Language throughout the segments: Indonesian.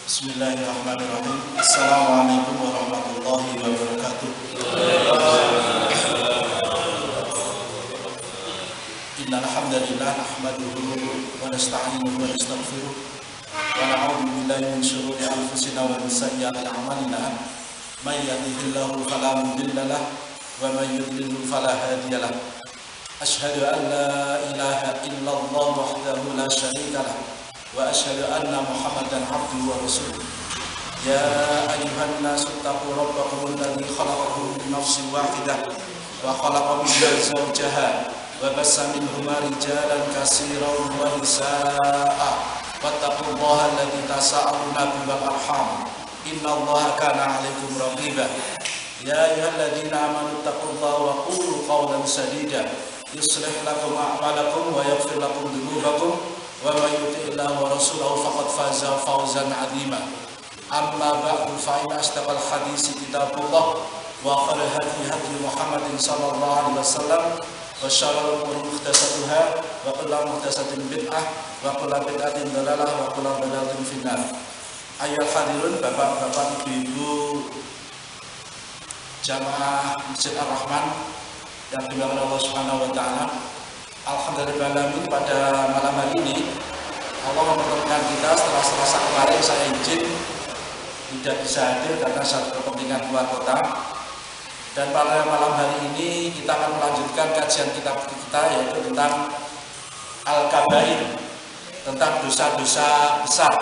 Bismillahirrahmanirrahim. Assalamualaikum warahmatullahi wabarakatuh. Innal hamdalillah nahmaduhu wa nasta'inuhu wa nastaghfiruh wa na'udzu billahi min shururi anfusina wa min sayyiati a'malina. May yahdihillahu fala mudilla lahu wa may yudlil fala hadiya lahu. Asyhadu an la ilaha illallah wahdahu la syarika lahu wa asyhadu anna Muhammadan abduhu wa rasuluh. Ya ayyuhan nasu taqu rabbakum alladzi khalaqakum min nafsin wahidah wa khalaqa minha zawjaha wa bassa minhuma rijalan katsiran wa nisaa'a wattaqullaha alladzi tasaaluna bihi wal arham innallaha kana 'alaikum raqiba. Ya ayyuhalladzina amanu taqullaha wa qulu qawlan sadida yuslih lakum a'malakum wa yaghfir lakum dhunubakum wa may yuti'illah wa rasulahu faqad faza fawzan 'azima. Amma ba'du fa inna asdaqal haditsi kitabullah wa khairal hadi Muhammadin sallallahu alaihi wasallam wa syarrul umuri muhdatsatuha wa kullu muhdatsatin bid'ah wa kullu bid'atin dhalalah wa kullu dhalalatin finnar. Ayyuhal hadirun, bapak-bapak, ibu-ibu jamaah Masjid Ar-Rahman yang dimuliakan Allah Subhanahu wa taala. Alhamdulillahirrahmanirrahim, pada malam hari ini Allah mempertemukan kita setelah Selasa kemarin saya izin tidak bisa hadir karena satu kepentingan keluar kota. Dan pada malam hari ini kita akan melanjutkan kajian kitab kita, yaitu tentang Al-Kabair, tentang dosa-dosa besar.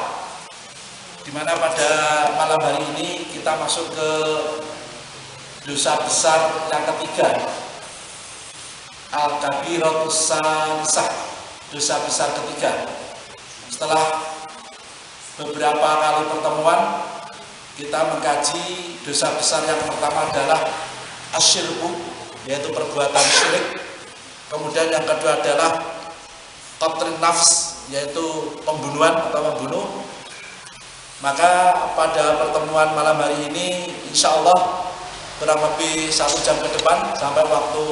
Dimana pada malam hari ini kita masuk ke dosa besar yang ketiga, Al-Kabiratus Salisah, dosa besar ketiga. Setelah beberapa kali pertemuan kita mengkaji dosa besar yang pertama adalah asyirku, yaitu perbuatan syirik. Kemudian yang kedua adalah qatlun nafs, yaitu pembunuhan atau membunuh. Maka pada pertemuan malam hari ini insya Allah kurang lebih 1 jam ke depan sampai waktu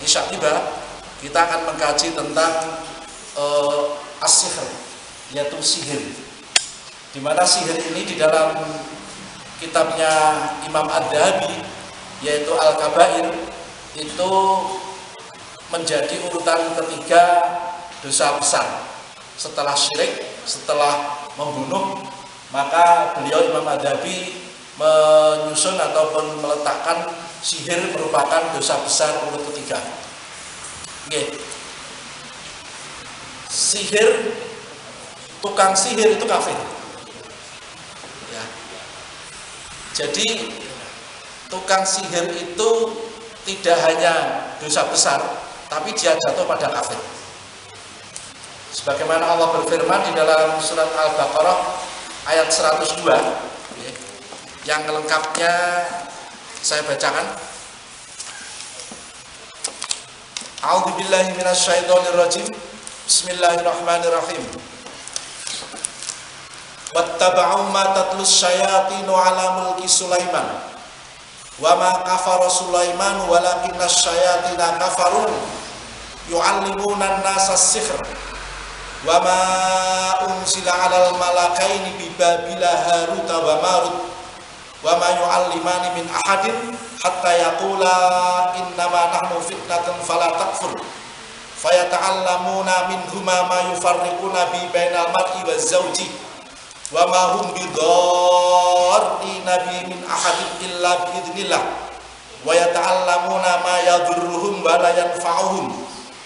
isya tiba, kita akan mengkaji tentang as-sihr, yaitu sihir. Di mana sihir ini di dalam kitabnya Imam Ad-Dhahabi, yaitu Al-Kabair, itu menjadi urutan ketiga dosa besar. Setelah syirik, setelah membunuh, maka beliau Imam Ad-Dhahabi menyusun ataupun meletakkan sihir merupakan dosa besar urut ketiga. Oke. Sihir, tukang sihir itu kafir. Ya. Jadi tukang sihir itu tidak hanya dosa besar, tapi dia jatuh pada kafir. Sebagaimana Allah berfirman di dalam surat Al-Baqarah ayat 102. Yang lengkapnya saya bacakan. A'udzubillahi minasyaitonirrajim. Bismillahirrahmanirrahim. Wattaba'u ma tatlus syayatinu ala mulki Sulaiman wa ma kafara Sulaiman walakinna syayatina kafaru yu'allimuna an-nasa as-sihr wa ma unzila 'alal malakaini bi Babila Harut wa Marut wa ma yu'allimani min ahadin hatta yaqula innama nahnu fitnatun fala takfur fayata'allamuna minhuma ma yufarriquna bi bainal mar'i waz zawji wa ma hum bidarrina bi min ahadin illa bi idznillah wa yata'allamuna ma yadurruhum wa la yanfa'uhum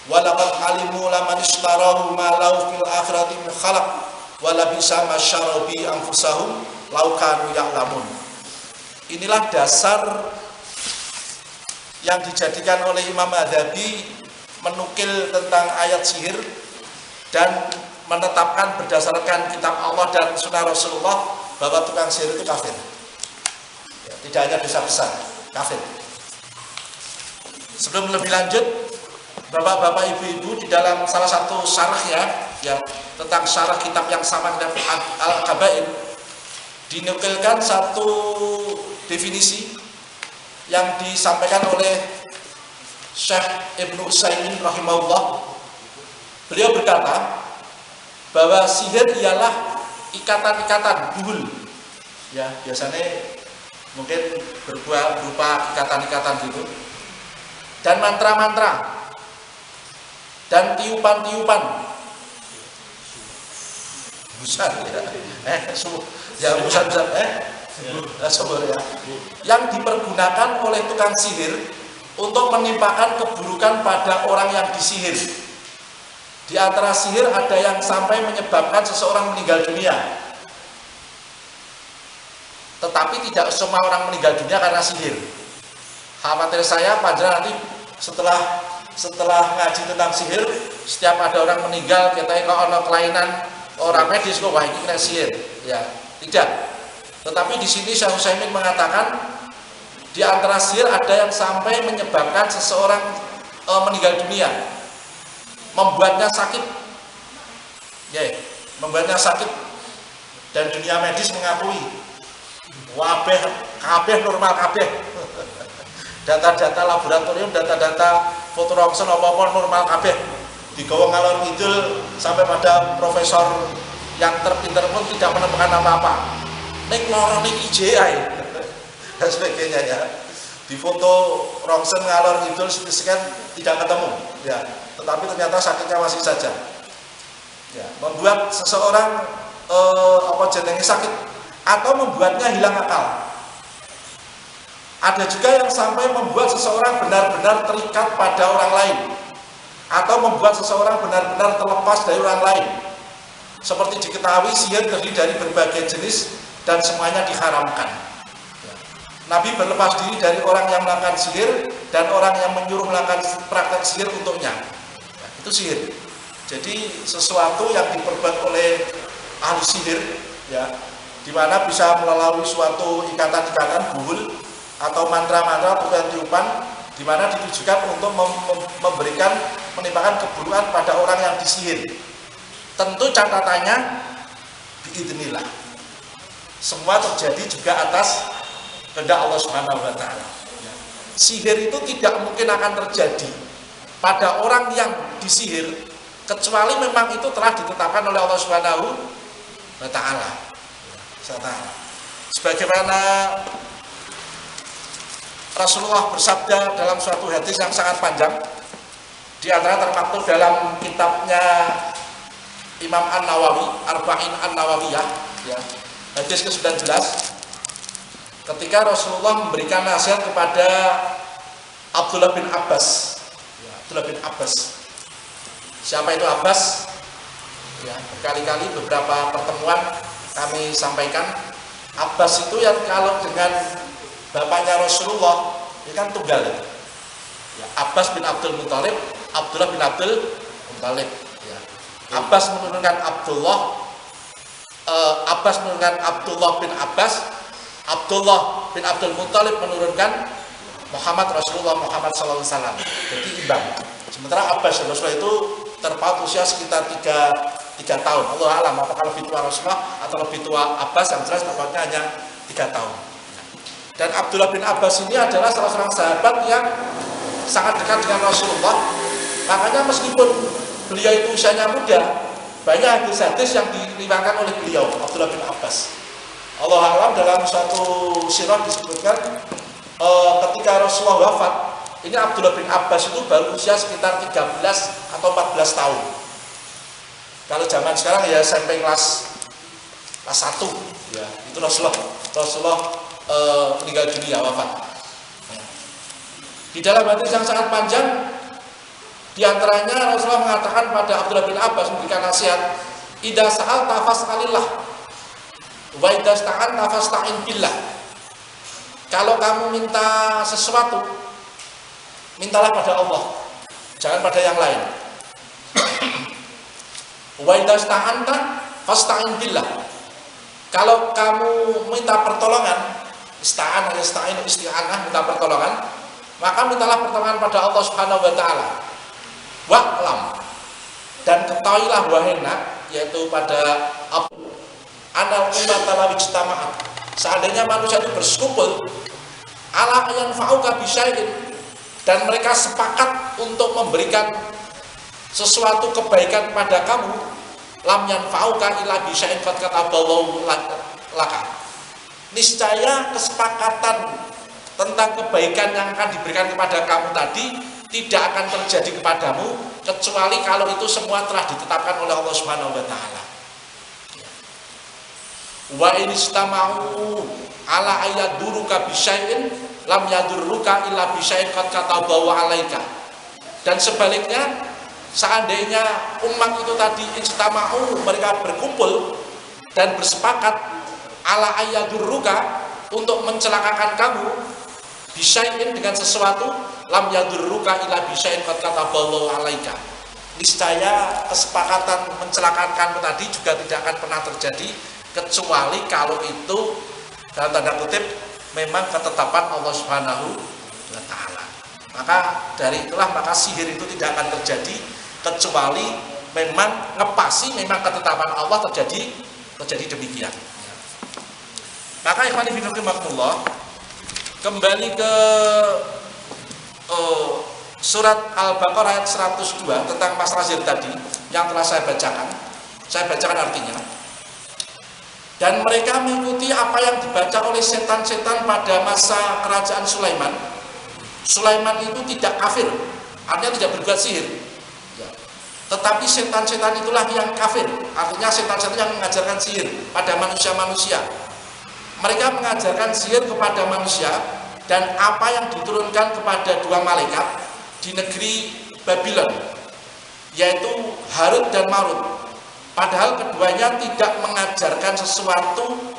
wa laqad alimu laman ishtarahu ma lahu fil akhirati min khalaq wa labisa ma syaraw bi anfusahum law kanu ya'lamun. Inilah dasar yang dijadikan oleh Imam Ad-Dhahabi menukil tentang ayat sihir dan menetapkan berdasarkan kitab Allah dan sunnah Rasulullah bahwa tukang sihir itu kafir. Ya, tidak hanya dosa besar, kafir. Sebelum lebih lanjut, bapak-bapak, ibu-ibu, di dalam salah satu syarahnya, ya, tentang syarah kitab yang sama dengan Al-Kabair, dinukilkan satu definisi yang disampaikan oleh Syekh Ibnu Utsaimin rahimahullah. Beliau berkata bahwa sihir ialah ikatan-ikatan buhul. Ya, biasanya mungkin berupa ikatan-ikatan gitu. Dan mantra-mantra dan tiupan-tiupan. Busan ya. Busan subur ya. Yang dipergunakan oleh tukang sihir untuk menimpakan keburukan pada orang yang disihir. Di antara sihir ada yang sampai menyebabkan seseorang meninggal dunia. Tetapi tidak semua orang meninggal dunia karena sihir. Khawatir saya panjenengan nanti setelah ngaji tentang sihir, setiap ada orang meninggal kita kalau ada kelainan orang medis kok wah ini kena sihir. Ya, tidak. Tetapi di sini Syekh Utsaimin mengatakan di antara sihir ada yang sampai menyebabkan seseorang meninggal dunia, membuatnya sakit, ya, membuatnya sakit, dan dunia medis mengakui, kabeh normal kabeh, data-data laboratorium, data-data foto rongsen apa-apa normal kabeh, digawa ngalor ngidul sampai pada profesor yang terpinter pun tidak menemukan apa-apa. Ning loro ning IJI dan sebagainya ya. Di foto rongsen ngalor ngidul CT scan tidak ketemu ya. Tetapi ternyata sakitnya masih saja. Ya, membuat seseorang sakit atau membuatnya hilang akal. Ada juga yang sampai membuat seseorang benar-benar terikat pada orang lain atau membuat seseorang benar-benar terlepas dari orang lain. Seperti diketahui sihir terdiri dari berbagai jenis dan semuanya diharamkan. Nabi berlepas diri dari orang yang melakukan sihir dan orang yang menyuruh melakukan praktek sihir untuknya. Itu sihir. Jadi sesuatu yang diperbuat oleh ahli sihir, ya, di mana bisa melalui suatu ikatan-ikatan buhul atau mantra-mantra atau tiupan, di mana ditujukan untuk menimpakan keburukan pada orang yang disihir. Tentu catatannya biidznillah. Semua terjadi juga atas kehendak Allah Subhanahu wa taala. Sihir itu tidak mungkin akan terjadi pada orang yang disihir kecuali memang itu telah ditetapkan oleh Allah Subhanahu wa taala. Sebagaimana Rasulullah bersabda dalam suatu hadis yang sangat panjang, di antara termaktub dalam kitabnya Imam An-Nawawi, Arba'in An-Nawawiyah, ya. Hadis ke-19, ketika Rasulullah memberikan nasihat kepada Abdullah bin Abbas. Ya, Abdullah bin Abbas. Siapa itu Abbas? Ya, berkali-kali beberapa pertemuan kami sampaikan. Abbas itu yang kalau dengan bapaknya Rasulullah, ini kan tunggal. Ya, Abbas bin Abdul Muthalib, Abdullah bin Abdul Muthalib. Ya. Abbas menurunkan Abbas menurunkan Abdullah bin Abbas, Abdullah bin Abdul Muthalib menurunkan Muhammad Rasulullah Muhammad sallallahu alaihi wasallam. Jadi imbang. Sementara Abbas dan Rasulullah itu terpaut usia sekitar 3 tahun. Allah alam apakah lebih tua Rasulullah atau lebih tua Abbas, yang jelas terpautnya hanya 3 tahun. Dan Abdullah bin Abbas ini adalah salah seorang sahabat yang sangat dekat dengan Rasulullah. Makanya meskipun beliau itu usianya muda, banyak hadis-hadis yang diriwayatkan oleh beliau, Abdullah bin Abbas. Allah alam dalam suatu sirah disebutkan ketika Rasulullah wafat, ini Abdullah bin Abbas itu baru usia sekitar 13 atau 14 tahun. Kalau zaman sekarang ya SMP kelas 1 ya, itu Rasulullah meninggal dunia, wafat. Di dalam hadis yang sangat panjang, di antaranya Rasulullah mengatakan pada Abdullah bin Abbas, memberikan nasihat, idza sa'alta fas'alillah wa idza sta'anta fasta'in billah. Kalau kamu minta sesuatu, mintalah pada Allah, jangan pada yang lain. Wa idza sta'anta fasta'in billah. Kalau kamu minta pertolongan, isti'anah, minta pertolongan, maka mintalah pertolongan pada Allah Subhanahu wa taala. Wa'lam, dan ketahuilah wahena, yaitu pada anal umat law ijtama'at, seandainya manusia itu bersekupul ala yanfa'uka bisyai'in, dan mereka sepakat untuk memberikan sesuatu kebaikan pada kamu, lam yanfa'uka illa bi syai'in qad kataballahu laka. Niscaya kesepakatan tentang kebaikan yang akan diberikan kepada kamu tadi tidak akan terjadi kepadamu kecuali kalau itu semua telah ditetapkan oleh Allah Subhanahu wa taala. Wa in istama'u ala ayaduruka bi syai'in lam yadurruka illa bi syai'in qad katabahu 'alaika. Dan sebaliknya, seandainya umat itu tadi ijtama'u, mereka berkumpul dan bersepakat ala ayadurruka untuk mencelakakan kamu bisyai'in dengan sesuatu lam yadurruka illa bisyai'in qad kataballahu 'alaika. Niscaya kesepakatan mencelakakan kamu tadi juga tidak akan pernah terjadi kecuali kalau itu dalam tanda kutip memang ketetapan Allah Subhanahu wa taala. Maka dari itulah maka sihir itu tidak akan terjadi kecuali memang ngepasi memang ketetapan Allah terjadi demikian. Maka ikhwan fillah rahimakumullah, kembali ke surat Al-Baqarah ayat 102 tentang masalah sihir tadi yang telah saya bacakan. Saya bacakan artinya. Dan mereka mengikuti apa yang dibaca oleh setan-setan pada masa kerajaan Sulaiman. Sulaiman itu tidak kafir, artinya tidak berbuat sihir. Tetapi setan-setan itulah yang kafir, artinya setan-setan yang mengajarkan sihir pada manusia-manusia. Mereka mengajarkan sihir kepada manusia dan apa yang diturunkan kepada dua malaikat di negeri Babylon, yaitu Harut dan Marut. Padahal keduanya tidak mengajarkan sesuatu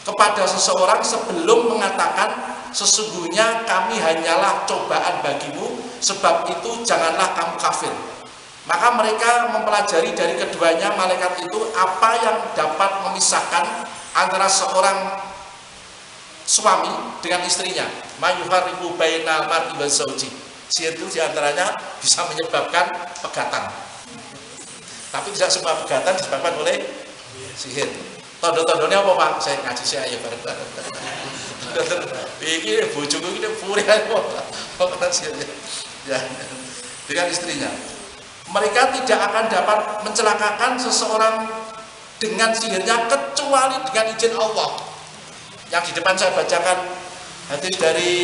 kepada seseorang sebelum mengatakan sesungguhnya kami hanyalah cobaan bagimu, sebab itu janganlah kamu kafir. Maka mereka mempelajari dari keduanya malaikat itu apa yang dapat memisahkan antara seorang suami dengan istrinya. Mayuhariku bainal mar'i wa zauji. Sihir itu diantaranya bisa menyebabkan pegatan. Tapi tidak semua pegatan disebabkan oleh sihir. Tondo-tondonnya apa Pak? Saya ngaji saya ya bareng-bareng. Ini bojoku ini puri kok sihirnya. Ya, dengan istrinya. Mereka tidak akan dapat mencelakakan seseorang dengan sihirnya kecuali dengan izin Allah. Yang di depan saya bacakan hadis dari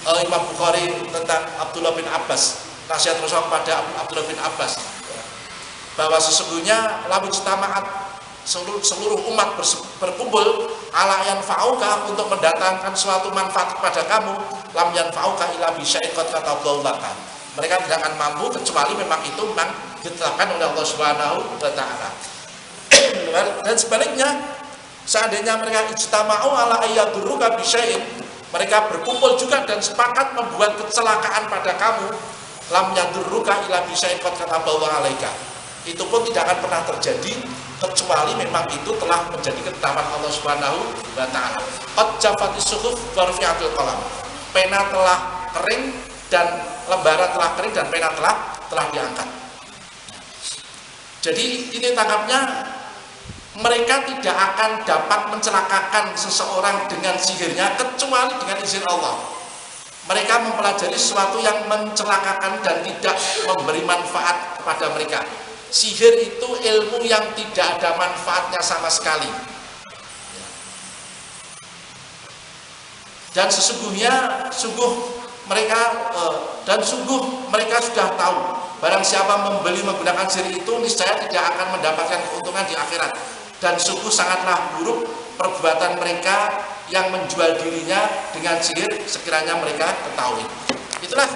Imam Bukhari tentang Abdullah bin Abbas, nasihat Rasul kepada Abdullah bin Abbas, bahwa sesungguhnya lam ijtama'at, seluruh umat berkumpul ala yanfa'uka untuk mendatangkan suatu manfaat kepada kamu, lam yanfa'uka illa bi syai'in qad kataballahu laka. Mereka tidak akan mampu kecuali memang itu memang ditetapkan oleh Allah Subhanahu wa taala. Dan sebaliknya, seandainya mereka ijtama'u ala ayyadurruka bi syai'in, mereka berkumpul juga dan sepakat membuat kecelakaan pada kamu, lam yadurruka illa bi syai'in qad kataballahu 'alaika. Itu pun tidak akan pernah terjadi kecuali memang itu telah menjadi ketetapan Allah Subhanahu wa taala. Qad jafatis suhuf wa rufi'atil qalam. Pena telah kering dan lembaran telah kering dan pena telah diangkat. Jadi ini tangkapnya, mereka tidak akan dapat mencelakakan seseorang dengan sihirnya kecuali dengan izin Allah. Mereka mempelajari sesuatu yang mencelakakan dan tidak memberi manfaat kepada mereka. Sihir itu ilmu yang tidak ada manfaatnya sama sekali. Dan sungguh mereka sudah tahu barang siapa membeli menggunakan sihir itu niscaya tidak akan mendapatkan keuntungan di akhirat. Dan sungguh sangatlah buruk perbuatan mereka yang menjual dirinya dengan sihir sekiranya mereka ketahui. Itulah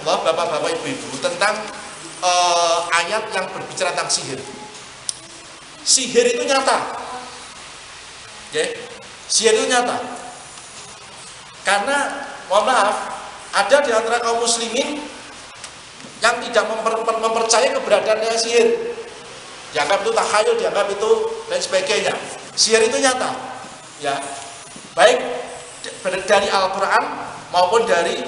Bapak-bapak, Ibu-ibu tentang ayat yang berbicara tentang sihir. Sihir itu nyata. Okay? Sihir itu nyata. Karena mohon maaf, ada di antara kaum muslimin yang tidak mempercayai keberadaan sihir. Dianggap itu takhayul, dianggap itu dan sebagainya. Sihir itu nyata. Ya. Baik dari Al-Qur'an maupun dari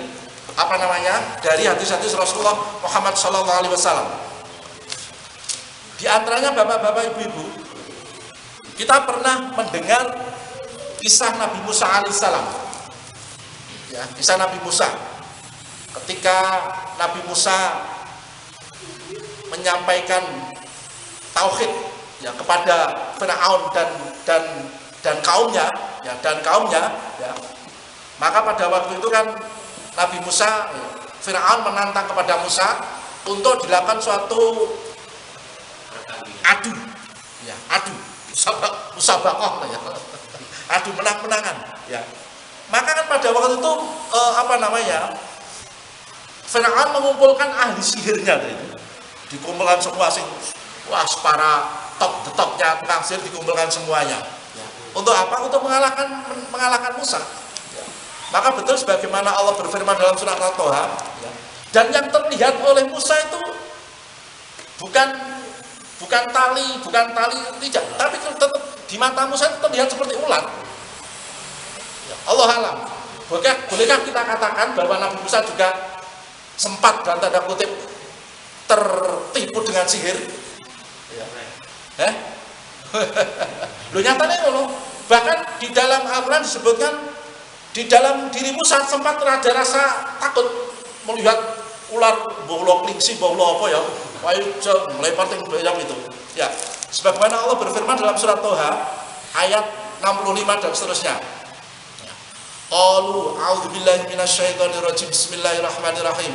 dari hadis-hadis Rasulullah Muhammad SAW. Di antaranya bapak-bapak, ibu-ibu, kita pernah mendengar kisah Nabi Musa alaihissalam. Ya, kisah Nabi Musa. Ketika Nabi Musa menyampaikan tauhid ya kepada Firaun dan kaumnya ya ya. Maka pada waktu itu kan Nabi Musa, Firaun menantang kepada Musa untuk dilakukan suatu adu musabaqah ya. Adu menang-menangan ya. Maka kan pada waktu itu Firaun mengumpulkan ahli sihirnya itu. Dikumpulkan semua para top-topnya tukang sihir dikumpulkan semuanya. Ya. Untuk apa? Untuk mengalahkan Musa. Ya. Maka betul sebagaimana Allah berfirman dalam surat Al-Toha, ya. Dan yang terlihat oleh Musa itu bukan tali tidak, tapi tetap di mata Musa itu terlihat seperti ular. Ya. Allah alam. Bolehkah kita katakan bahwa Nabi Musa juga sempat dalam tanda kutip tertipu dengan sihir? Ya. Lo nyatanya loh. Bahkan di dalam Al-Quran disebutkan di dalam diri Musa sempat ada rasa takut melihat ular bolo klingsi bolo apa ya, melempar yang itu. Ya, sebagaimana Allah berfirman dalam surat Toha ayat 65 dan seterusnya. Qalu a'udzubillahi minasyaitonirrajim. Bismillahirrahmanirrahim.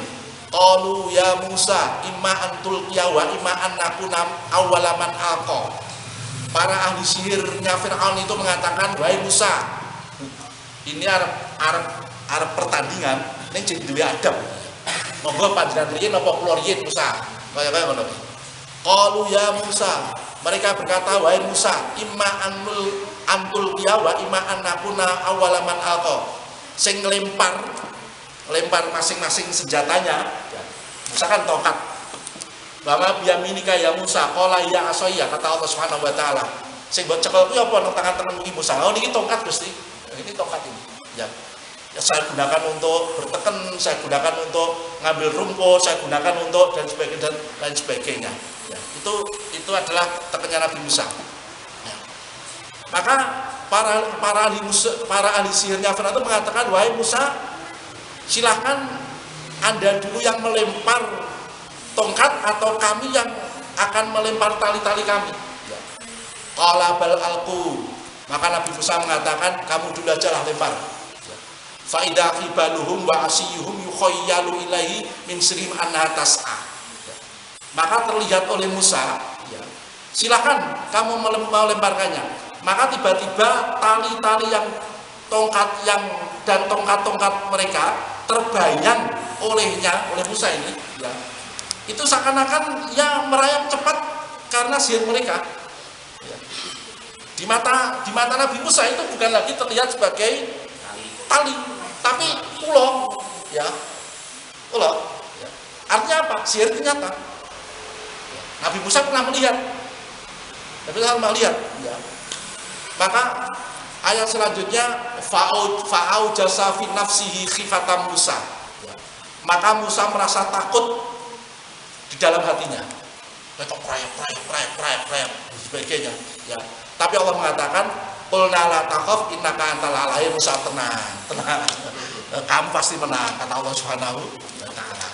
Qalu ya Musa imma antul wa imma an nakuna awwalaman alqa. Para ahli sihirnya Firaun itu mengatakan, wahai Musa, ini arep pertandingan ning jadi duwe adab. Monggo panjenengan riyen apa kula riyen Musa. Kaya ngono. Qalu ya Musa, mereka berkata, wahai Musa, imma antul wa imma an nakuna awwalaman alqa. Sing lempar masing-masing senjatanya ya. Musa kan tongkat. Bama biyaminika ya Musa, qala ya asaya, kata Allah Subhanahu wa taala. Sing mbok cekel kuwi apa nang tangan-tangan iki Musa? Oh niki tongkat Gusti. Ini tongkat ini. Ya. Ya saya gunakan untuk berteken, saya gunakan untuk ngambil rumput, saya gunakan untuk dan lain sebagainya. Ya. Itu adalah tekennya Nabi Musa. Ya. Maka para ahli sihirnya Firaun itu mengatakan, wahai Musa, silahkan Anda dulu yang melempar tongkat atau kami yang akan melempar tali-tali kami. Qala bal alqu. Maka Nabi Musa mengatakan, kamu dulu aja lah lempar. Fa idza khibaluhum wa asiyuhum yukhayyalu ilaihi min sirihim annaha tas'a. Maka terlihat oleh Musa, ya, silakan kamu melemparkannya. Maka tiba-tiba tali-tali yang tongkat-tongkat mereka terbayang oleh Musa ini, ya. Itu seakan-akan ya merayap cepat karena sihir mereka. Ya. Di mata Nabi Musa itu bukan lagi terlihat sebagai tali, tapi ulo, ya, ulo. Ya. Artinya apa? Sihir itu nyata. Ya. Nabi Musa pernah melihat. Ya. Maka ayat selanjutnya fa'au jasa fi nafsihi khifatan Musa. Ya. Maka Musa merasa takut di dalam hatinya. Betok prayap sebagainya. Ya. Tapi Allah mengatakan, qulna la takhaf innaka antal a'la. Musa tenang. Kamu pasti menang, kata Allah Subhanahu wa taala.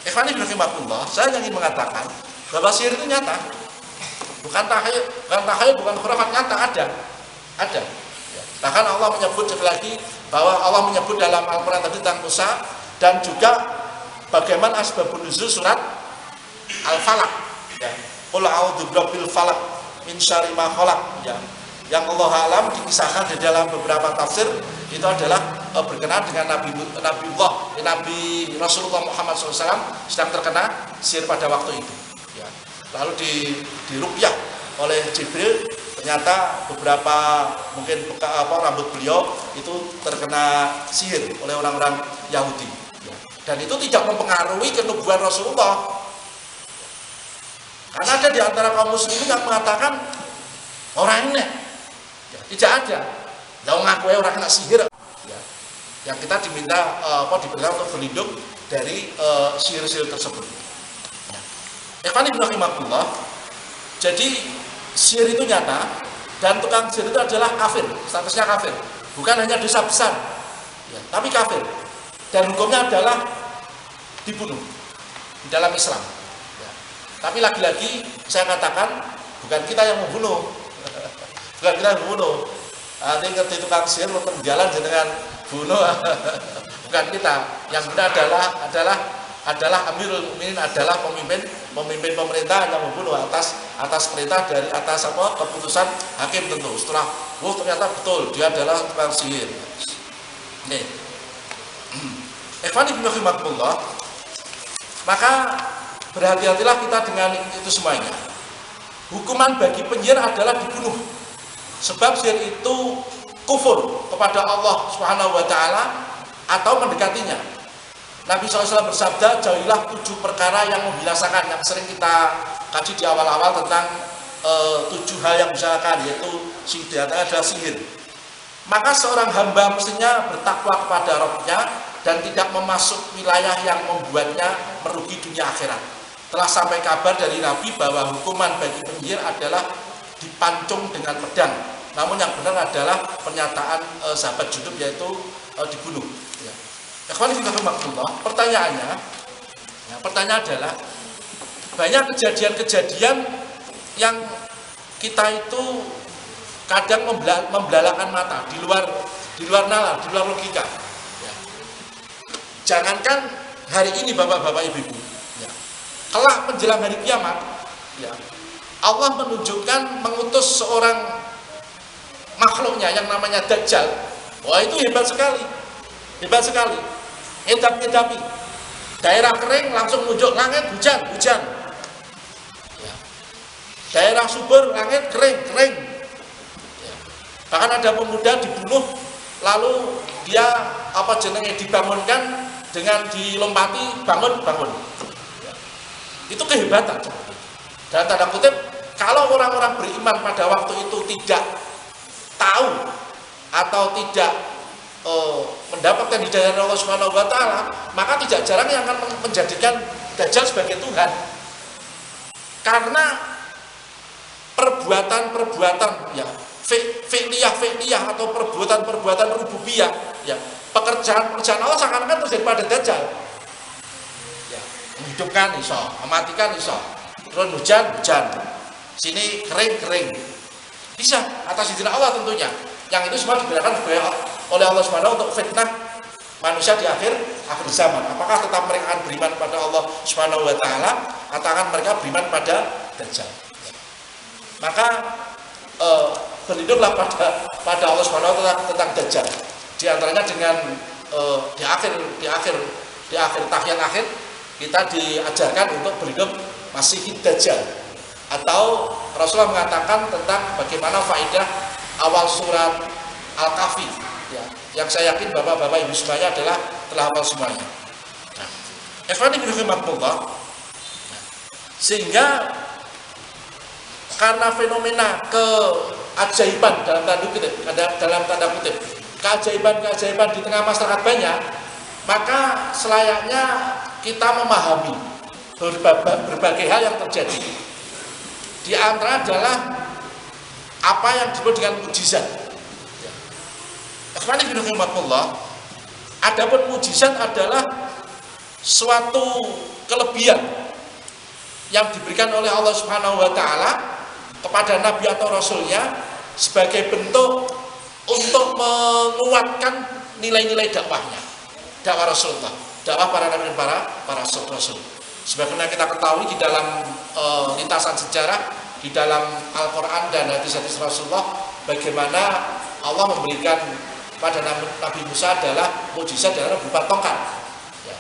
Ikhwani fillah, saya ingin mengatakan bahwa sihir itu nyata. Bukan takhayul, bukan khurafat, nyata ada. Ya. Bahkan Allah menyebut lagi bahwa Allah menyebut dalam Al-Qur'an tadi tentang Musa dan juga bagaimana asbabun nuzul surat Al-Falaq. Ya. Qul a'udzu birabbil falaq min syarri ma khalaq. Ya. Yang Allah alam dikisahkan di dalam beberapa tafsir itu adalah berkenaan dengan Nabi Rasulullah Muhammad SAW sedang terkena sihir pada waktu itu. Ya. Lalu diruqyah oleh Jibril, ternyata beberapa mungkin rambut beliau itu terkena sihir oleh orang-orang Yahudi. Ya. Dan itu tidak mempengaruhi kenubuatan Rasulullah. Karena ada di antara kaum muslimin yang mengatakan orang ini tidak ada. Lalu ngaku orang kena sihir. Ya. Yang kita diminta diberikan untuk berlindung dari sihir-sihir tersebut. Ikhwani fillah. Jadi sihir itu nyata dan tukang sihir itu adalah kafir, statusnya kafir. Bukan hanya dosa besar, ya, tapi kafir. Dan hukumnya adalah dibunuh di dalam Islam. Ya. Tapi lagi-lagi saya katakan bukan kita yang membunuh. Bukan kita yang membunuh. Nanti ngerti tukang sihir untuk jalan dengan bunuh. Bukan kita. Yang benar adalah Amirul Mukminin, adalah pemimpin pemerintah yang membunuh atas perintah dari atas keputusan hakim tentu. Setelah ternyata betul dia adalah tukang sihir. Nih. Ikhwani billahimakumullah. Maka berhati-hatilah kita dengan itu semuanya. Hukuman bagi penyihir adalah dibunuh. Sebab sihir itu kufur kepada Allah Subhanahu wa taala atau mendekatinya. Nabi SAW bersabda, jauhilah 7 perkara yang membinasakan, yang sering kita kaji di awal-awal tentang 7 hal yang membinasakan, yaitu adalah sihir. Maka seorang hamba mestinya bertakwa kepada Rabb-nya dan tidak memasuk wilayah yang membuatnya merugi dunia akhirat. Telah sampai kabar dari Nabi bahwa hukuman bagi penyihir adalah dipancung dengan pedang. Namun yang benar adalah pernyataan sahabat Junub, yaitu dibunuh. Ya. Pertanyaannya adalah banyak kejadian-kejadian yang kita itu kadang membelalakan mata di luar nalar, di luar logika. Ya. Jangankan hari ini bapak-bapak ibu-ibu, ya. Kelak menjelang hari kiamat, ya, Allah mengutus seorang makhluknya yang namanya Dajjal. Wah, itu hebat sekali. Ngedap-ngedapi. Daerah kering langsung nunjuk langit hujan. Ya. Daerah subur langit kering. Ya. Bahkan ada pemuda dibunuh, lalu dia dibangunkan dengan dilompati, bangun. Ya. Itu kehebatan. Dan tanda kutip, kalau orang-orang beriman pada waktu itu tidak tahu atau tidak mendapatkan hidayah dari Allah Subhanahu wa taala, maka tidak jarang yang akan menjadikan Dajjal sebagai Tuhan. Karena perbuatan ya, fi'liyah atau perbuatan rububiyah, ya, pekerjaan Allah seakan-akan terjadi pada Dajjal. Ya, menghidupkan iso, mematikan iso, turun hujan. Sini kering. Bisa atas izin Allah tentunya. Yang itu semua digunakan oleh Allah Subhanahu untuk fitnah manusia di akhir zaman. Apakah tetap mereka akan beriman pada Allah Subhanahu wa taala atau akan mereka beriman pada Dajjal? Maka berlindunglah pada Allah Subhanahu wa taala tentang Dajjal. Di antaranya dengan di akhir tahiyat akhir kita diajarkan untuk berlindung Masih Dajjal. Atau Rasulullah mengatakan tentang bagaimana faedah awal surat Al-Kahfi, ya, yang saya yakin bapak-bapak ibu semuanya telah hafal semuanya. Sehingga karena fenomena keajaiban dalam tanda kutip, keajaiban di tengah masyarakat banyak, maka selayaknya kita memahami berbagai hal yang terjadi. Di antara adalah apa yang disebut dengan mukjizat. Adapun mukjizat adalah suatu kelebihan yang diberikan oleh Allah Subhanahu wa taala kepada nabi atau rasulnya sebagai bentuk untuk menguatkan nilai-nilai dakwahnya, dakwah Rasulullah, dakwah para nabi dan para rasul. Sebagaimana kita ketahui di dalam lintasan sejarah, di dalam Al-Quran dan hadis-hadis Rasulullah, bagaimana Allah memberikan pada Nabi Musa adalah mukjizat dalam berupa tongkat. Ya.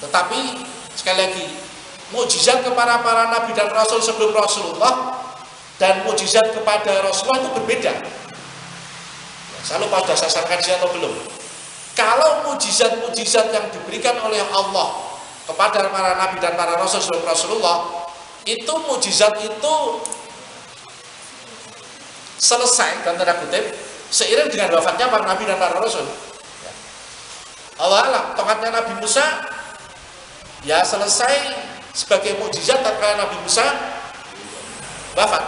Tetapi sekali lagi, mukjizat kepada para nabi dan rasul sebelum Rasulullah dan mukjizat kepada Rasulullah itu berbeda. Ya, saya lupa sudah saya sampaikan atau belum. Kalau mukjizat yang diberikan oleh Allah kepada para nabi dan para rasul sebelum Rasulullah, itu mukjizat itu selesai dan tanda kutip seiring dengan wafatnya para nabi dan para rasul. Ya. Allah alam, tongkatnya Nabi Musa ya selesai sebagai mukjizat tatkala Nabi Musa wafat.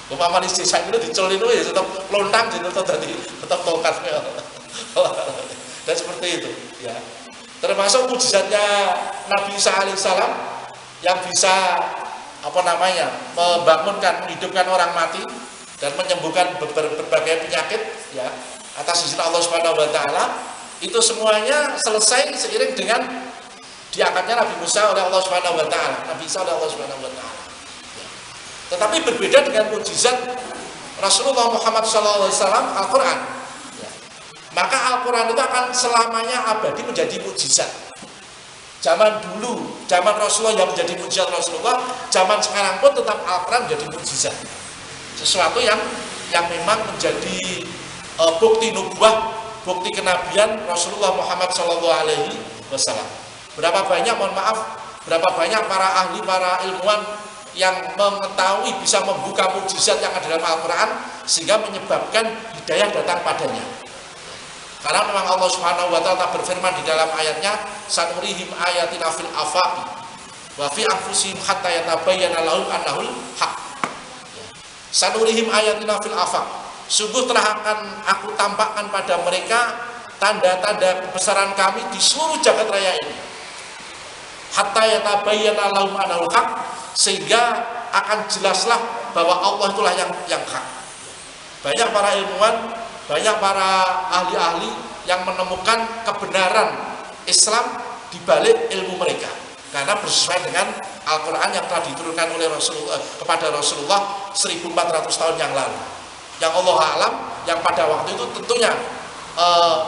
Umpama istri saya itu dicolin ya tetap lontang tetap tongkatnya. Dan seperti itu, ya. Termasuk mukjizatnya Nabi Isa alaihissalam yang bisa membangunkan, menghidupkan orang mati dan menyembuhkan berbagai penyakit ya atas izin Allah Subhanahu wa taala. Itu semuanya selesai seiring dengan diangkatnya Nabi Musa oleh Allah Subhanahu wa taala, Nabi Isa oleh Allah Subhanahu wa taala. Ya. Tetapi berbeda dengan mukjizat Rasulullah Muhammad SAW Al-Qur'an. Ya. Maka Al-Qur'an itu akan selamanya abadi menjadi mukjizat. Zaman dulu, zaman Rasulullah yang menjadi mukjizat Rasulullah, zaman sekarang pun tetap Al-Quran menjadi mukjizat. Sesuatu yang memang menjadi bukti nubuah, bukti kenabian Rasulullah Muhammad SAW. Berapa banyak, mohon maaf, berapa banyak para ahli, para ilmuwan yang mengetahui bisa membuka mukjizat yang ada dalam Al-Quran sehingga menyebabkan hidayah datang padanya. Karena memang Allah Subhanahu wa taala berfirman di dalam ayatnya, sanurihim ayatina fil afaqi wa fi anfusihim hatta yatabayyana lahum annahul haq. Sanurihim ayatina fil afaq. Sungguh telah akan aku tampakkan pada mereka tanda-tanda kebesaran kami di seluruh jagat raya ini. Hatta yatabayyana lahum annahul haq, sehingga akan jelaslah bahwa Allah itulah yang hak. Banyak para ilmuwan, banyak para ahli-ahli yang menemukan kebenaran Islam di balik ilmu mereka karena bersesuaian dengan Al-Quran yang telah diturunkan oleh Rasulullah kepada Rasulullah 1400 tahun yang lalu. Yang Allah alam, yang pada waktu itu tentunya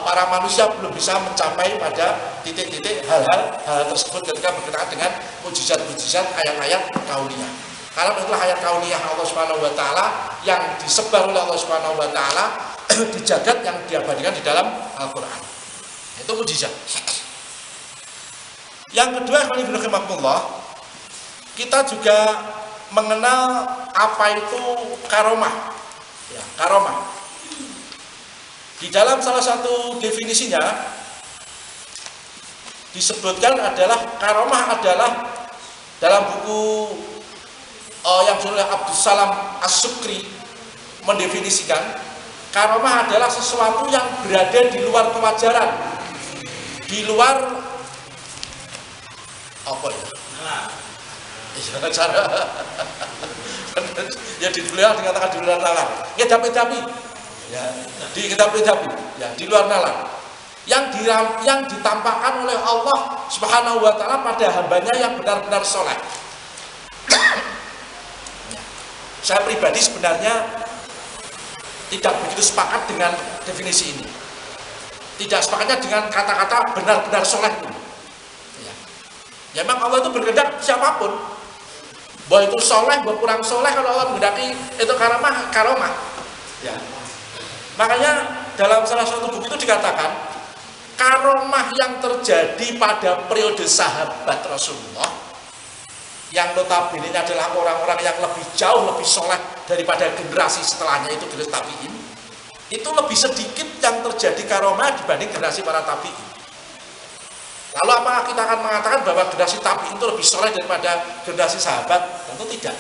para manusia belum bisa mencapai pada titik-titik hal-hal tersebut ketika berkenaan dengan mukjizat-mukjizat ayat-ayat kauniyah. Karena itulah ayat kauniyah Allah Subhanahu wa taala yang disebar oleh Allah Subhanahu wa taala di jagat yang diabadikan di dalam Al-Quran. Itu mukjizat. Yang kedua, kita juga mengenal apa itu karomah. Ya, karomah. Di dalam salah satu definisinya disebutkan adalah karomah adalah dalam buku yang ditulis oleh Abdus Salam As-Sukri mendefinisikan karomah adalah sesuatu yang berada di luar kewajaran, di luar apa ya? Cara ya dibeliau dikatakan di luar nalar. Ya tapi ya tapi ya di luar nalar. Yang ditampakkan oleh Allah Subhanahu wa taala pada hambanya yang benar-benar soleh. Saya pribadi sebenarnya tidak begitu sepakat dengan definisi ini. Tidak sepakatnya dengan kata-kata benar-benar soleh ini. Ya memang Allah itu berkehendak siapapun, bahwa itu soleh, bahwa kurang soleh, kalau Allah menghendaki itu karomah. Ya. Makanya dalam salah satu buku itu dikatakan karomah yang terjadi pada periode sahabat Rasulullah, yang notabene adalah orang-orang yang lebih jauh lebih soleh daripada generasi setelahnya itu generasi tabi'in, itu lebih sedikit yang terjadi karomah dibanding generasi para tabi'in. Lalu apakah kita akan mengatakan bahwa generasi tabi'in itu lebih soleh daripada generasi sahabat? Tentu tidak.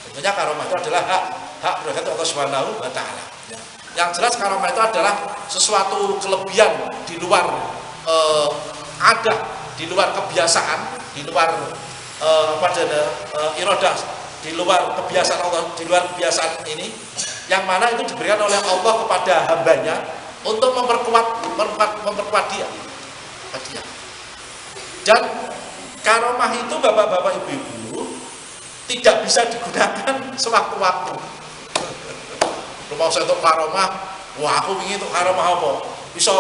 Tentunya karomah itu adalah hak prerogatif Allah Subhanahu wa taala. Yang jelas karomah itu adalah sesuatu kelebihan di luar adat, di luar kebiasaan, di luar iradah, di luar kebiasaan Allah, di luar kebiasaan ini, yang mana itu diberikan oleh Allah kepada hambanya untuk memperkuat dia. Dan karomah itu bapak-bapak ibu-ibu tidak bisa digunakan sewaktu-waktu. Rumah saya untuk karomah, wah aku ingin untuk karomah apa? Bisa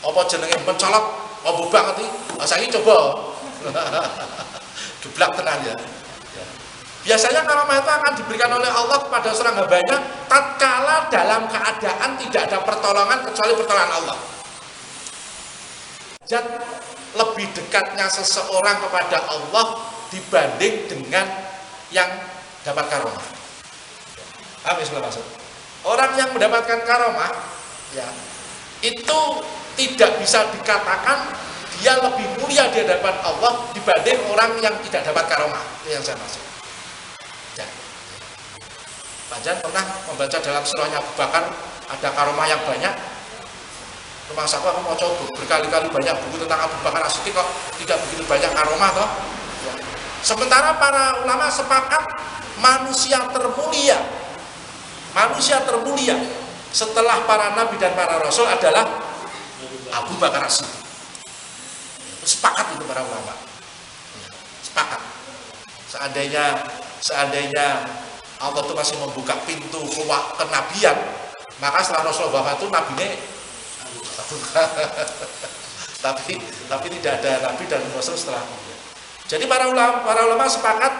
apa jenenge mencolok, apa banget nih? Saya ini coba. Geblak tenan ya. Biasanya karomah itu akan diberikan oleh Allah kepada seorang hambanya tatkala dalam keadaan tidak ada pertolongan kecuali pertolongan Allah. Dan lebih dekatnya seseorang kepada Allah dibanding dengan yang dapat karomah. Paham ya maksud? Orang yang mendapatkan karomah ya, itu tidak bisa dikatakan dia lebih mulia di hadapan Allah dibanding orang yang tidak dapat karomah. Itu yang saya maksud. Ya. Pak Jan pernah membaca dalam surahnya Abu Bakar ada karomah yang banyak. Rumah saku aku mau coba berkali-kali banyak buku tentang Abu Bakar As-Siddiq kok tidak begitu banyak karomah toh. Ya. Sementara para ulama sepakat manusia termulia setelah para nabi dan para rasul adalah Abu Bakar As-Siddiq. Sepakat itu para ulama. Sepakat. Seandainya Allah itu masih membuka pintu kenabian, maka setelah Rasul wafat itu nabinya tapi tidak ada nabi dan rasul setelah. Jadi para ulama sepakat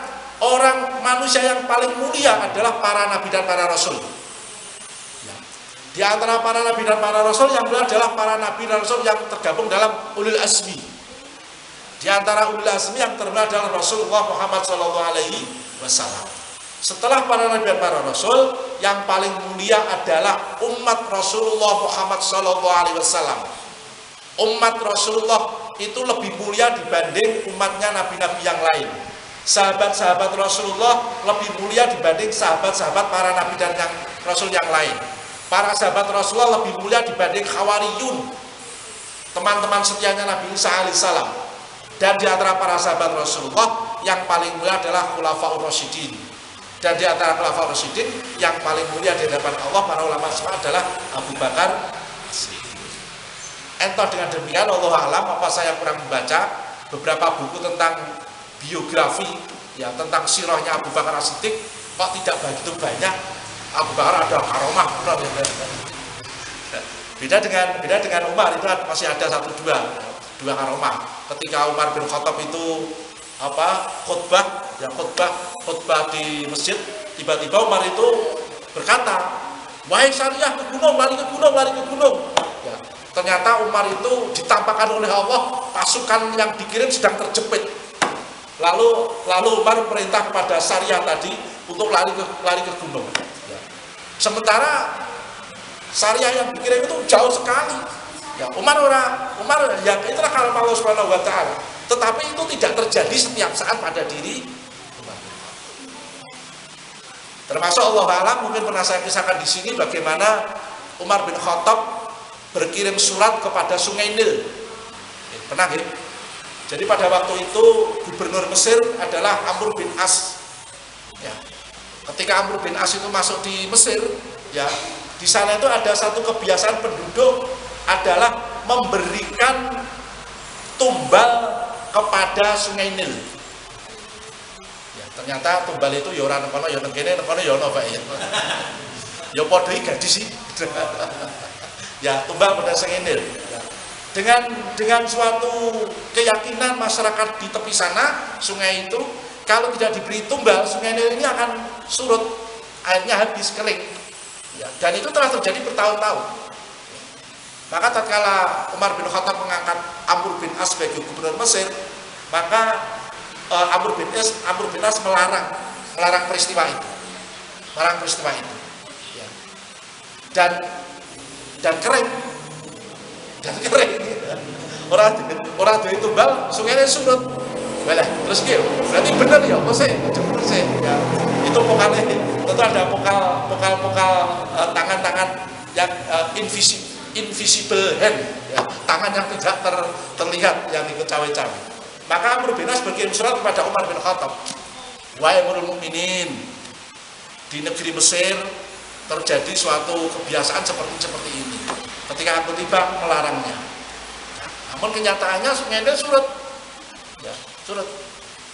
orang manusia yang paling mulia adalah para nabi dan para rasul. Di antara para nabi dan para rasul yang mulia adalah para nabi dan rasul yang tergabung dalam ulul azmi. Di antara ulul azmi yang termulia adalah Rasulullah Muhammad SAW. Setelah para nabi dan para rasul, yang paling mulia adalah umat Rasulullah Muhammad SAW. Umat Rasulullah itu lebih mulia dibanding umatnya nabi-nabi yang lain. Sahabat-sahabat Rasulullah lebih mulia dibanding sahabat-sahabat para nabi dan rasul yang lain. Para sahabat Rasulullah lebih mulia dibanding Khawariyun, teman-teman setianya Nabi Isa alaihissalam. Dan di antara para sahabat Rasulullah yang paling mulia adalah Khulafaur Rasyidin. Dan di antara Khulafaur Rasyidin yang paling mulia di hadapan Allah para ulama semua adalah Abu Bakar. Entah dengan demikian, Allah alam, apa saya kurang membaca beberapa buku tentang biografi, ya tentang sirahnya Abu Bakar As-Siddiq, kok tidak begitu banyak. Abu Bakar ada karomah, beda dengan Umar, itu masih ada dua karomah. Ketika Umar bin Khattab itu khutbah di masjid, tiba-tiba Umar itu berkata, wahai syariah, ke gunung, lari ke gunung. Ya, ternyata Umar itu ditampakkan oleh Allah pasukan yang dikirim sedang terjepit. Lalu Umar perintah kepada syariah tadi untuk lari ke gunung. Ya. Sementara syariah yang dikirim itu jauh sekali. Ya, Umar ya itulah kalau Allah Subhanahu wa taala. Tetapi itu tidak terjadi setiap saat pada diri Umar. Termasuk Allah alam, mungkin pernah saya kisahkan di sini bagaimana Umar bin Khattab berkirim surat kepada Sungai Nil. Pernah ya? Jadi pada waktu itu gubernur Mesir adalah Amr bin As. Ya. Ketika Amr bin As itu masuk di Mesir, ya di sana itu ada satu kebiasaan penduduk adalah memberikan tumbal kepada Sungai Nil. Ya, ternyata tumbal itu ya ora nekono ya tengkene nekono ya ono Pak ya. Ya padha iki gadis sih. Ya, tumbal pada Sungai Nil. Ya. Dengan suatu keyakinan masyarakat di tepi sana sungai itu, kalau tidak diberi tumbal, Sungai Nil ini akan surut, airnya habis kering. Ya, dan itu telah terjadi bertahun-tahun. Maka tatkala Umar bin Khattab mengangkat Amr bin As sebagai gubernur Mesir, maka Amr bin As melarang peristiwa itu. Ya. Dan kering. Orang duwe tumbal, sungainya surut. Balah, terus dia berarti benar ya, bersih. Ya. Itu pokalnya, tentu ada pokal tangan-tangan yang invisible hand, ya, tangan yang tidak terlihat, yang ikut cawe-cawe. Maka Amr bin As berkirim surat kepada Umar bin Khattab, wahai Amirul Mukminin, di negeri Mesir terjadi suatu kebiasaan seperti ini. Ketika aku tiba melarangnya. Namun kenyataannya Sungai Nil surut, ya, surut.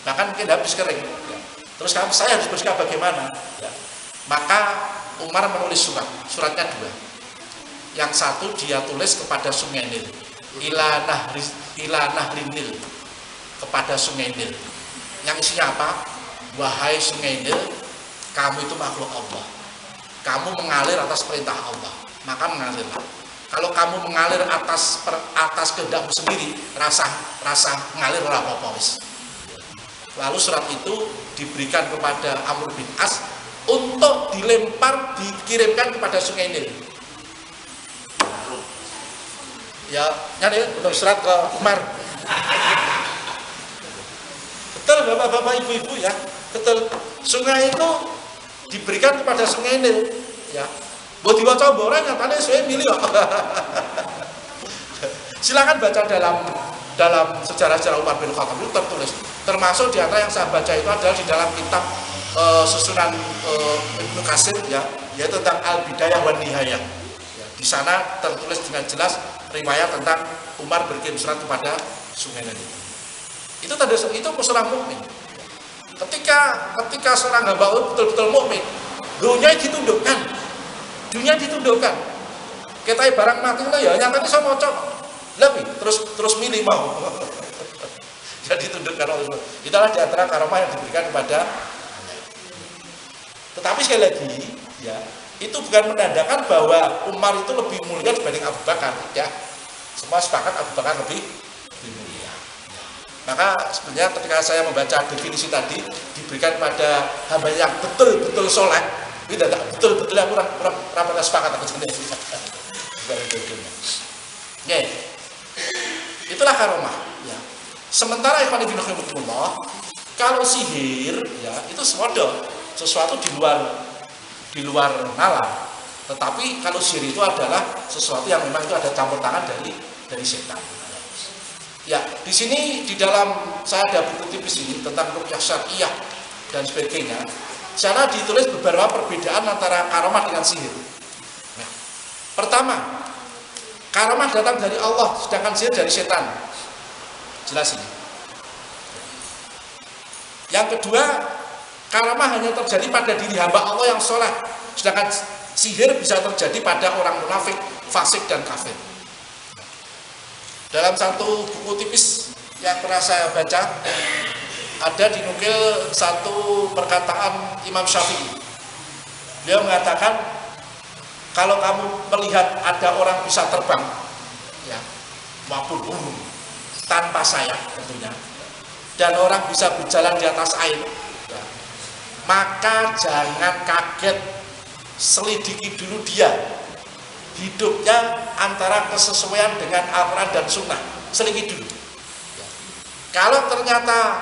Bahkan mungkin habis kering. Ya. Terus saya harus bersikap bagaimana? Ya. Maka Umar menulis suratnya dua. Yang satu dia tulis kepada Sungai Nil, ila nahrin Nil, kepada Sungai Nil. Yang isinya apa? Wahai Sungai Nil, kamu itu makhluk Allah. Kamu mengalir atas perintah Allah, maka mengalirlah. Kalau kamu mengalir atas kehendakmu sendiri, rasa mengalir ora apa-apa wis. Lalu surat itu diberikan kepada Amr bin As untuk dikirimkan kepada Sungai Nil. Ya, nyari untuk surat ke Umar. Betul bapak-bapak, ibu-ibu ya, betul. Sungai itu diberikan kepada Sungai Nil, ya. Buat diwaca orang nyatanya saya milih kok. Silakan baca dalam sejarah-sejarah Umar bin Khattab itu tertulis. Termasuk di antara yang saya baca itu adalah di dalam kitab susunan Ibnu Katsir ya, yaitu tentang Al-Bidayah wan Nihayah. Ya, di sana tertulis dengan jelas riwayat tentang Umar berkirim surat kepada Sungai Nil. Itu tanda itu seorang mukmin. Ketika seorang hamba Allah betul-betul mukmin, dunia ditundukkan. Kita barang mati lah ya, nyatanya saya mau cok. Lebih terus milih mau. Jadi tundukkan Allah. Itulah di antara karomah yang diberikan kepada. Tetapi sekali lagi, ya, itu bukan menandakan bahwa Umar itu lebih mulia dibanding Abu Bakar, ya. Semua sepakat Abu Bakar lebih mulia. Maka sebenarnya ketika saya membaca definisi tadi diberikan pada hamba yang betul-betul soleh, tidak betul-betul aku rapatnya sepakat aku sendiri. Ya, itulah karomah. Ya. Sementara ikhwan fillah rahimakumullah, kalau sihir, ya itu sesuatu di luar nalar. Tetapi kalau sihir itu adalah sesuatu yang memang itu ada campur tangan dari setan. Ya, di sini di dalam saya ada buku tipis ini tentang ruqyah syar'iyyah dan sebagainya. Sana ditulis beberapa perbedaan antara karomah dengan sihir. Nah, pertama, karomah datang dari Allah, sedangkan sihir dari setan. Jelas ini. Yang kedua, karomah hanya terjadi pada diri hamba Allah yang soleh, sedangkan sihir bisa terjadi pada orang munafik, fasik dan kafir. Dalam satu buku tipis yang pernah saya baca, ada dinukil satu perkataan Imam Syafi'i. Dia mengatakan, kalau kamu melihat ada orang bisa terbang, ya, maupun burung tanpa sayap tentunya, dan orang bisa berjalan di atas air, ya, maka jangan kaget, selidiki dulu dia hidupnya antara kesesuaian dengan Al-Quran dan Sunnah. Selidiki dulu. Ya. Kalau ternyata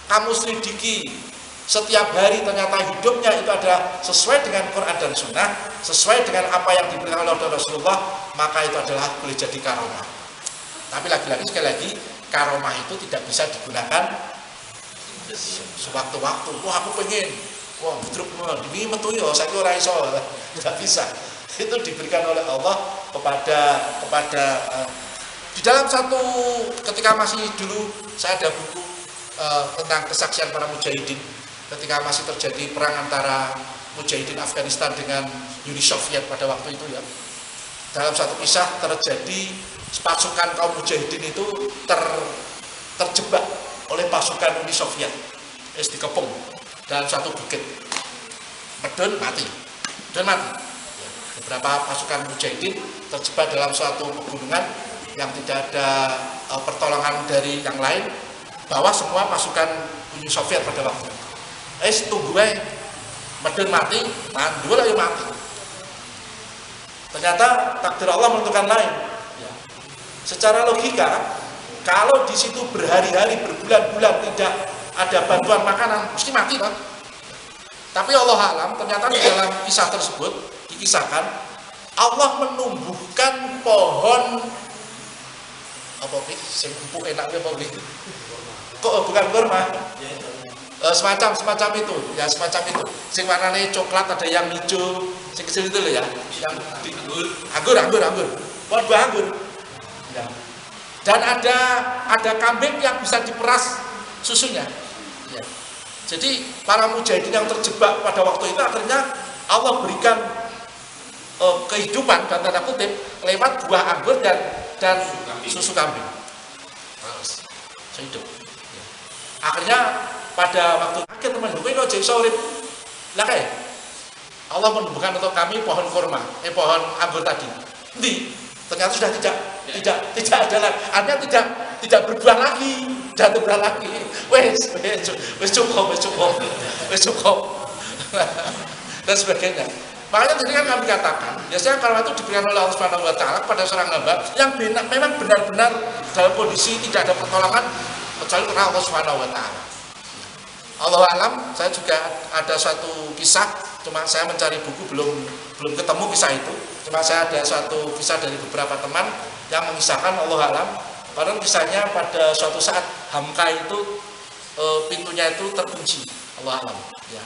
kamu selidiki setiap hari ternyata hidupnya itu adalah sesuai dengan Quran dan Sunnah, sesuai dengan apa yang diberikan oleh Rasulullah, maka itu adalah boleh jadi karomah. Tapi lagi-lagi sekali lagi, karomah itu tidak bisa digunakan sewaktu-waktu. Wah, aku pengen, wah betul ini metu yo, saya ora iso, tidak bisa. Itu diberikan oleh Allah kepada di dalam satu ketika masih dulu saya ada buku tentang kesaksian para mujahidin ketika masih terjadi perang antara mujahidin Afghanistan dengan Uni Soviet pada waktu itu, ya. Dalam satu kisah terjadi pasukan kaum mujahidin itu terjebak oleh pasukan Uni Soviet, dikepung dalam satu bukit, medun mati. Beberapa pasukan mujahidin terjebak dalam suatu pegunungan yang tidak ada pertolongan dari yang lain, bahwa semua pasukan Uni Soviet pada waktu itu. Tunggu medun mati, mandul lagi mati. Ternyata takdir Allah menentukan lain. Ya. Secara logika, kalau di situ berhari-hari, berbulan-bulan tidak ada bantuan makanan, mesti mati kan? Tapi Allah alam, ternyata di dalam kisah tersebut dikisahkan Allah menumbuhkan pohon apa sih? Sing empuk enaknya apa sih? Kok bukan kurma? Semacam itu, ya semacam itu. Sing warnanya coklat, ada yang hijau, sing kecil itu loh ya. Yang anggur. Pohon buah anggur. Ya. Dan ada kambing yang bisa diperas susunya. Ya. Jadi para mujahidin yang terjebak pada waktu itu akhirnya Allah berikan kehidupan dan tanda kutip lewat buah anggur dan susu kambing. Hidup. Akhirnya pada waktu akhir teman gue kok jadi sorip lah kayak Allah menumbuhkan untuk kami pohon kurma, pohon anggur tadi. Ternyata sudah tidak ada lagi, artinya tidak berbuah lagi, dan berbuah lagi. Wes cukup dan sebagainya. Makanya tadi kan kami katakan, biasanya kalau itu diberikan oleh Allah Subhanahu wa taala pada seorang hamba yang memang benar-benar dalam kondisi tidak ada pertolongan kecuali karena Allah Subhanahu wa taala. Allah alam, saya juga ada satu kisah, cuma saya mencari buku belum ketemu kisah itu. Cuma saya ada satu kisah dari beberapa teman yang mengisahkan Allah alam Karena kisahnya pada suatu saat Hamka itu pintunya itu terkunci, Allah alam. Ya.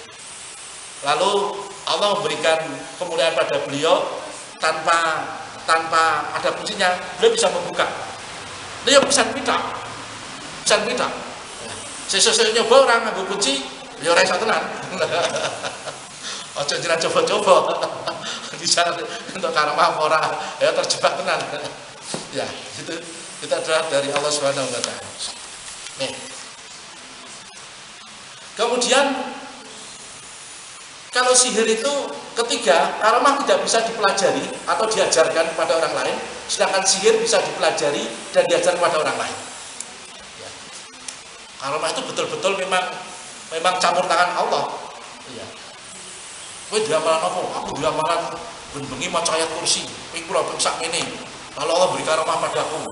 Lalu Allah memberikan kemuliaan pada beliau tanpa ada kuncinya, beliau bisa membuka. Dia bisa pindah. Ya. Sesuai nyoba orang ngambil kunci, ya orang iso tenan. Ojo jenengan coba-coba. Bisa untuk karma ora ya terjebak tenan. Ya, itu adalah dari Allah Subhanahu wa taala. Nih. Kemudian kalau sihir itu ketiga, karomah tidak bisa dipelajari atau diajarkan kepada orang lain, sedangkan sihir bisa dipelajari dan diajarkan kepada orang lain. Ya. Karomah itu betul-betul memang campur tangan Allah. Ya. Kowe diamalan apa? Aku diamalan bengi maca ayat kursi. Iku lho sak ngene. Lalu Allah beri karomah padaku.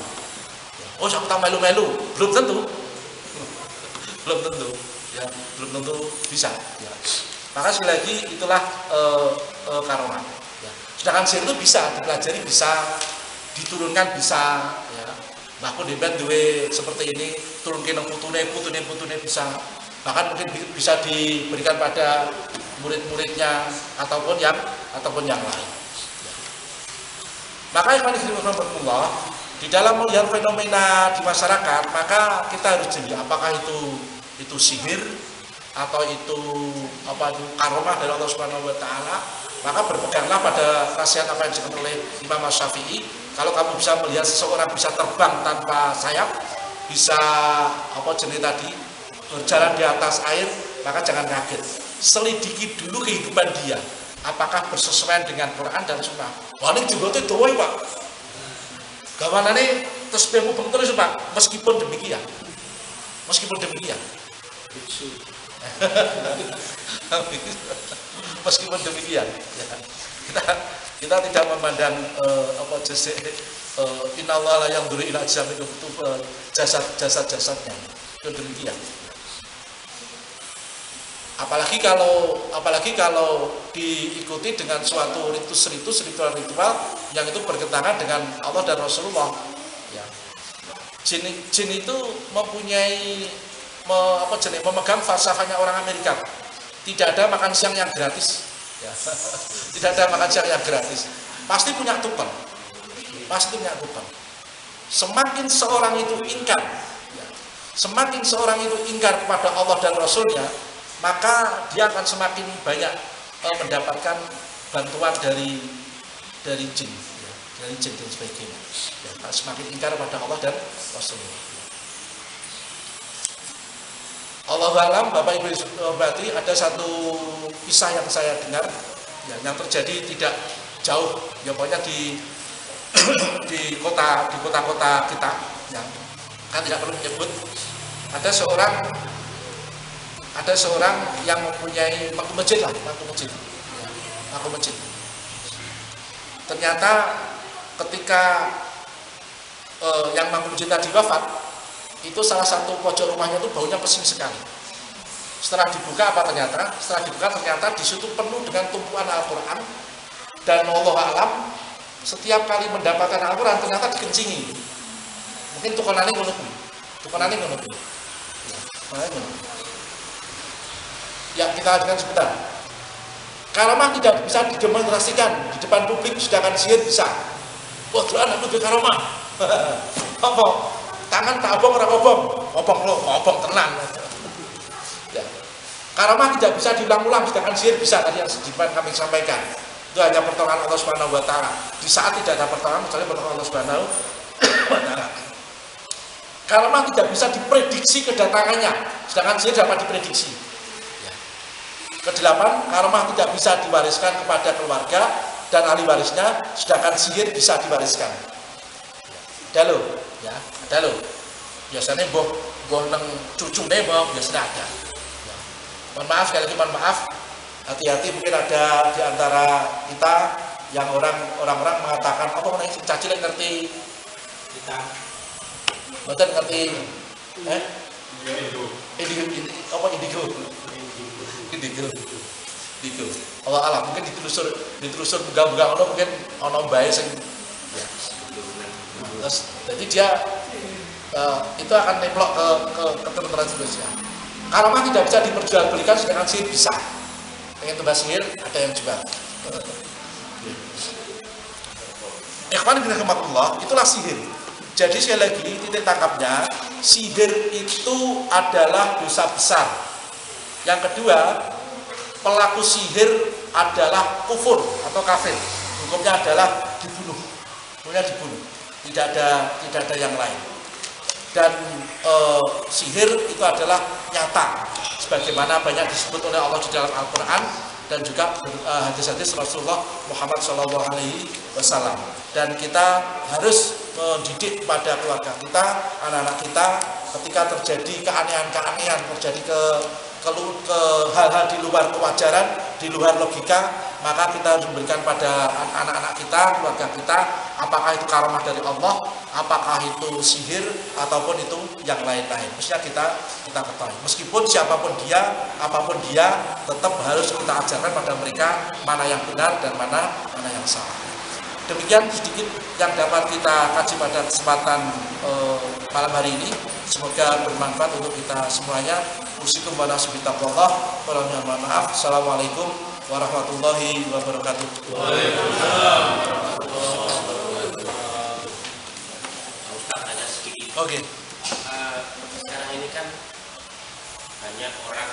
Oh, aku tak melu-melu. Belum tentu. Belum tentu. Ya, belum tentu bisa. Ya. Maka sekali lagi itulah karomah. Ya. Sedangkan sihir itu bisa dipelajari, bisa diturunkan, bisa. Ya. Bahkan dibet duwe seperti ini, turunke nang putune bisa. Bahkan mungkin bisa diberikan pada murid-muridnya ataupun yang lain. Ya. Maka ikhwan fillah, di dalam melihat fenomena di masyarakat, maka kita harus jeli apakah itu sihir atau itu karomah dari Allah Subhanahu wa taala. Maka berpeganglah pada nasihat apa yang disebut oleh Imam Syafi'i. Kalau kamu bisa melihat seseorang bisa terbang tanpa sayap, bisa berjalan di atas air, maka jangan kaget. Selidiki dulu kehidupan dia, apakah bersesuaian dengan Quran dan Sunnah. Wah, ini juga itu doa, Pak. Gawanane terus mubeng terus, Pak. Meskipun demikian. Meskipun demikian, kita tidak memandang innallaha la yanzuru ila ajsamikum, itu jasad-jasadnya. Itu demikian. Apalagi kalau diikuti dengan suatu ritual yang itu bertentangan dengan Allah dan Rasulullah. Ya. Jin itu mempunyai memegang falsafahnya orang Amerika. Tidak ada makan siang yang gratis. Ya. Tidak ada makan siang yang gratis. Pasti punya tukang. Semakin seorang itu ingkar kepada Allah dan Rasulnya, maka dia akan semakin banyak mendapatkan bantuan dari jin, ya, dari jin dan sebagainya. Ya, semakin ingkar pada Allah dan Rasulullah. Allahu a'lam, Bapak Ibu berarti ada satu kisah yang saya dengar, ya, yang terjadi tidak jauh, ya pokoknya di kota-kota kita, ya, kan tidak perlu menyebut. Ada seorang yang mempunyai makam masjid. Ternyata ketika yang makam masjid tadi wafat, itu salah satu pojok rumahnya itu baunya pesing sekali. Setelah dibuka ternyata di situ penuh dengan tumpuan Al-Qur'an, dan Allah alam setiap kali mendapatkan Al-Qur'an ternyata dikencingi. Mungkin tukanane ngono kuwi. Ya, kita lanjutkan sebentar. Karomah tidak bisa didemonstrasikan di depan publik, sedangkan sihir bisa. Wah, doan aku duwe karomah. Apa? Tangan tak obong ora obong tenan. Ya. Karomah tidak bisa diulang-ulang, sedangkan sihir bisa. Tadi yang sedipan kami sampaikan. Itu hanya pertolongan Allah Subhanahu wa taala. Di saat tidak ada pertolongan, kecuali pertolongan Allah Subhanahu wa taala. Karomah tidak bisa diprediksi kedatangannya, sedangkan sihir dapat diprediksi. Kedelapan, karomah tidak bisa diwariskan kepada keluarga dan ahli warisnya, sedangkan sihir bisa diwariskan. Ada loh. Biasanya boh neng cucune biasanya ada. Ya. Mohon maaf sekali lagi, hati-hati, mungkin ada di antara kita yang orang-orang mengatakan apa meneh caci lek ngerti kita. Mboten ngerti indigo. Allah alam, mungkin ditelusur buka-buka ono mungkin ono bae sing ya. Terus jadi dia itu akan nemplok ke teman-teman sosial. Karomah tidak bisa diperjualbelikan, sedangkan sihir bisa. Pengen tebas sihir, ada yang jual. Ikhwan bin rahmatullah, itulah sihir. Jadi sekali lagi titik tangkapnya, sihir itu adalah dosa besar. Yang kedua, pelaku sihir adalah kufur atau kafir. Hukumnya adalah dibunuh. Hukumnya dibunuh. Tidak ada yang lain. Dan sihir itu adalah nyata, sebagaimana banyak disebut oleh Allah di dalam Al-Quran dan juga hadis-hadis Rasulullah Muhammad SAW. Dan kita harus mendidik pada keluarga kita, anak-anak kita, ketika terjadi keanehan-keanehan, terjadi ke hal-hal di luar kewajaran, di luar logika, maka kita harus memberikan pada anak-anak kita, keluarga kita, apakah itu karomah dari Allah, apakah itu sihir, ataupun itu yang lain-lain. Mestinya kita ketahui. Meskipun siapapun dia, apapun dia, tetap harus kita ajarkan pada mereka mana yang benar dan mana yang salah. Demikian sedikit yang dapat kita kaji pada kesempatan malam hari ini. Semoga bermanfaat untuk kita semuanya. Usikum wa nasibi taqwallah. Mohon maaf. Assalamualaikum warahmatullahi wabarakatuh. Waalaikumsalam. Ustaz, tanya sedikit. Oke. Sekarang ini kan banyak orang